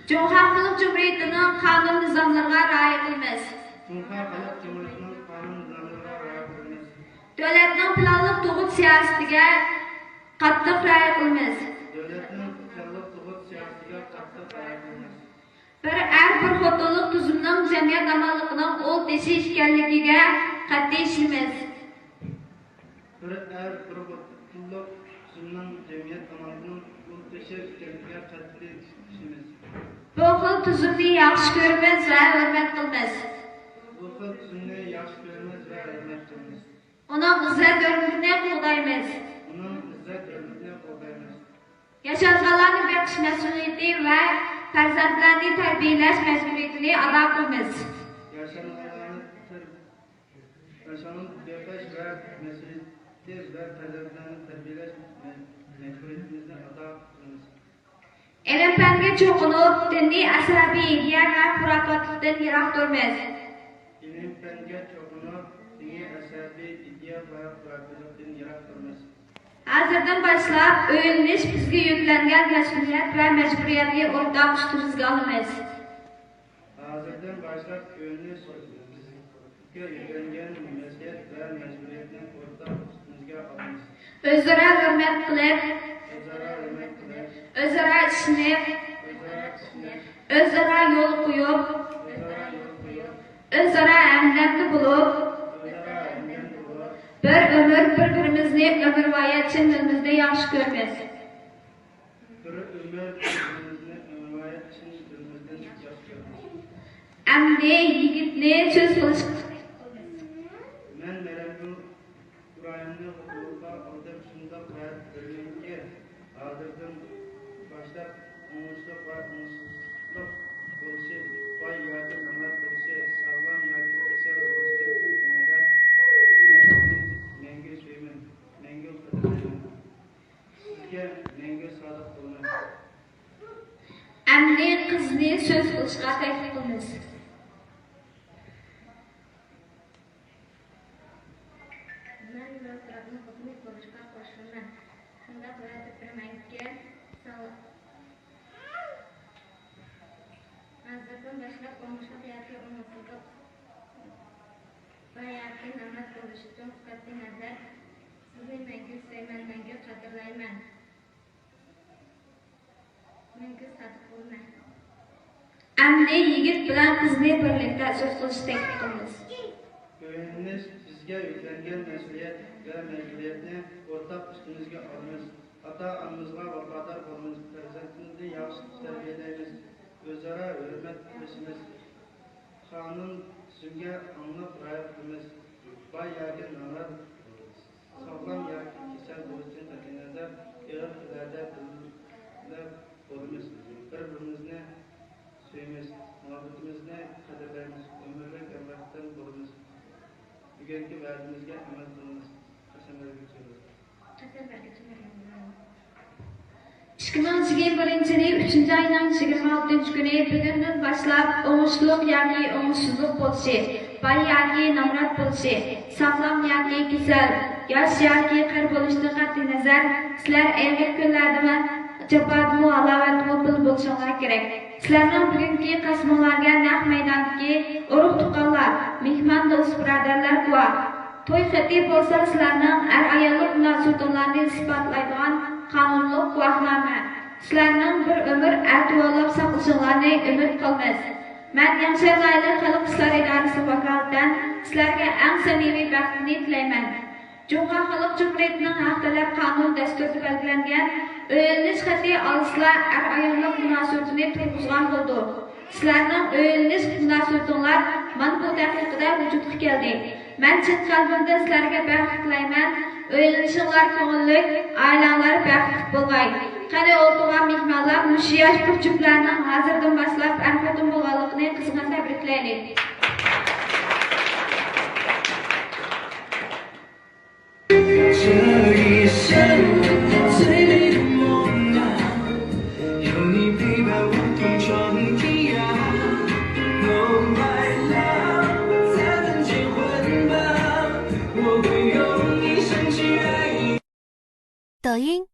Cumhuriyet Halk Cumhuriyeti'nin kanun nizamlarına riayet qilamiz. Devletning planliq tug'ut siyosatiga qattiq rioya qilamiz. Bir bir xotinlik tuzumning jamiyat amalligining o'z deshi ekanligiga qat'iy ishlaymiz. Bir xotinlik tuzumning jamiyat amalligining o'z deshi ekanligiga qat'iy ishlaymiz. Bu xil tuzumni yaxshi ko'ramiz va hurmat qilamiz. Uning izzat hurmatini qo'llaymiz. Yashalganlarni beqish mas'uliyati va farzandlarni tarbiyalash majburiyatini ado qilamiz. Ilm-fanga cho'qinib, diniy asabiy ideya va xurofotlikdan yiroq turamiz. Hozirdan boshlab o'yinish bizga yuklangan mas'uliyat va majburiyatni o'rtoq ustimizga olamiz. O'zaro hurmat qilib, o'zaro ishinib, o'zaro yo'l qo'yib, o'zaro hamdamli bo'lib, bir umr bir-birimizni umrvoyat chin dilimizda yaxshi ko'ramiz. Amdi yigitni so'z qilish Amdi qizni so'z qilishga taklif qilamiz. Hazırdan başlap olmuşluq yoki umutsuzluq va yoki nafrat bo'lishi uchun qat'iy nazar sizni mangu sevman, mangu qadrlayman, mangu sodiq bo'lman. Amdi yigit bilan qizni birlikda so'z qilishni taklif qilamiz. O'yinimiz bizga yuklangan mas'uliyat va majburiyatni o'rtoq ustimizga olamiz. Ota-onamizga vafodor bo'lamiz, farzandimizni yaxshi tarbiyalaymiz. O'zaro hurmat qilishimiz, qonun tuzumga anglab rioya qilamiz. Boy yoki nomard, sog'lom yoki kasal bo'lishidan qat'iy nazar, erkaklarda bo'lamiz. Bir-birimizni sevamiz, muhabbatimizni qadrlaymiz, umrlik allohdan bo'lamiz. Bugungi va'damizga amal qilamiz. Qasamlarga chiqamiz. 2021 yil 3 ayning 26 kuni bugundan boshlab o'ngishliq yoki o'ngishsizlik bo'lishi, boy yoki nomrod bo'lishi, sog'lom yoki kasal, yosh yoki qir bo'lishidan qat'iy nazar, sizlar og'ir kunlardami, jabodmi halovat bo'lishinglar kerak. Sizlarning bugungi qasminglarga naq maydondagi urug' tuqqanlar, mehmon do'st birodarlar guvoh. To'y xatib bo'lsa sizlarning ayollik munosabatlarni isbotlaydigan qonunliq guvohnoma. Sizlarning bir umr ativolab saqlashinglarni umid qilamiz. Men Yangi Oila xalq ishlari idorasi vakolatidan sizlarga eng samimiy baxtni tilayman. Cumhuriyet Halk Cumhuriyeti'nin haq talab qonun dasturida belgilangan o'yinish xati olishlar ayollik munosabatini turg'izgan bo'ldi. Sizlarning o'yinish munosabatinglar mana bu daqiqada vujudga keldi. Men chin qalbimdan sizlarga baxt tilayman. O'yinishinglar ko'ngilli, oilalar baxtli bo'lg'ay. Qani o'tirgan mehmonlar mush yosh bir juftlarning hozirdan boshlab arxotin bo'lganligini qizg'in tabriklaylik.抖音